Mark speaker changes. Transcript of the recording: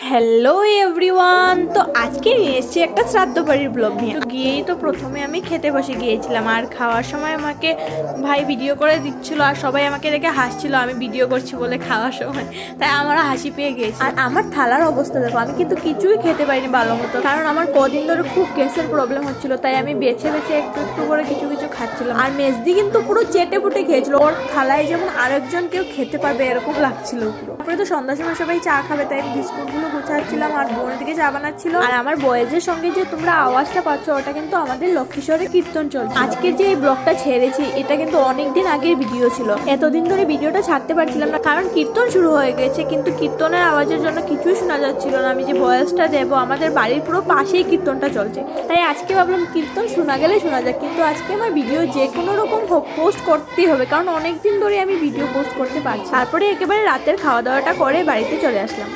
Speaker 1: Hello everyone, তো আজকে নিয়ে এসেছি একটা শ্রাদ্ধ বাড়ির ব্লগ নিয়ে। তো গিয়েই তো প্রথমে আমি খেতে বসে গিয়েছিলাম, আর খাওয়ার সময় আমাকে ভাই ভিডিও করে দিচ্ছিল, আর সবাই আমাকে দেখে হাসছিল আমি ভিডিও করছি বলে খাওয়ার সময়। তাই আমারও হাসি পেয়ে গিয়েছে। আর আমার থালার অবস্থা দেখো, আমি কিন্তু কিছুই খেতে পারিনি ভালো মতো, কারণ আমার কদিন ধরে খুব গ্যাসের প্রবলেম হচ্ছিল। তাই আমি বেছে বেছে একটু একটু করে কিছু কিছু খাচ্ছিলাম। আর মেজদি কিন্তু পুরো চেটে পুটে খেয়েছিল, ওর থালায় যেমন আরেকজন কেউ খেতে পারবে এরকম লাগছিল পুরো। তারপরে তো সন্ধ্যার সময় সবাই চা খাবে, তাই বিস্কুটগুলো গুছাচ্ছিলাম আর বোনের দিকে চা বানাচ্ছিল। আর আমার বয়েজের সঙ্গে যে তোমরা আওয়াজটা পাচ্ছ, ওটা কিন্তু আমাদের লক্ষ্মীশ্বরে কীর্তন চলছে। আজকের যে এই ব্লগটা ছেড়েছি, এটা কিন্তু অনেকদিন আগের ভিডিও ছিল। এতদিন ধরে ভিডিওটা ছাড়তে পারছিলাম না, কারণ কীর্তন শুরু হয়ে গেছে, কিন্তু কীর্তনের আওয়াজের জন্য কিছুই শোনা যাচ্ছিল না। আমি যে ভয়েসটা দেবো, আমাদের বাড়ির পুরো পাশেই কীর্তনটা চলছে, তাই আজকে ভাবলাম কীর্তন শোনা গেলে শোনা যাক, কিন্তু আজকে আমার ভিডিও যে কোনো রকম পোস্ট করতেই হবে, কারণ অনেকদিন ধরে আমি ভিডিও পোস্ট করতে পারছি। তারপরে একেবারে রাতের খাওয়া দাওয়াটা করে বাড়িতে চলে আসলাম।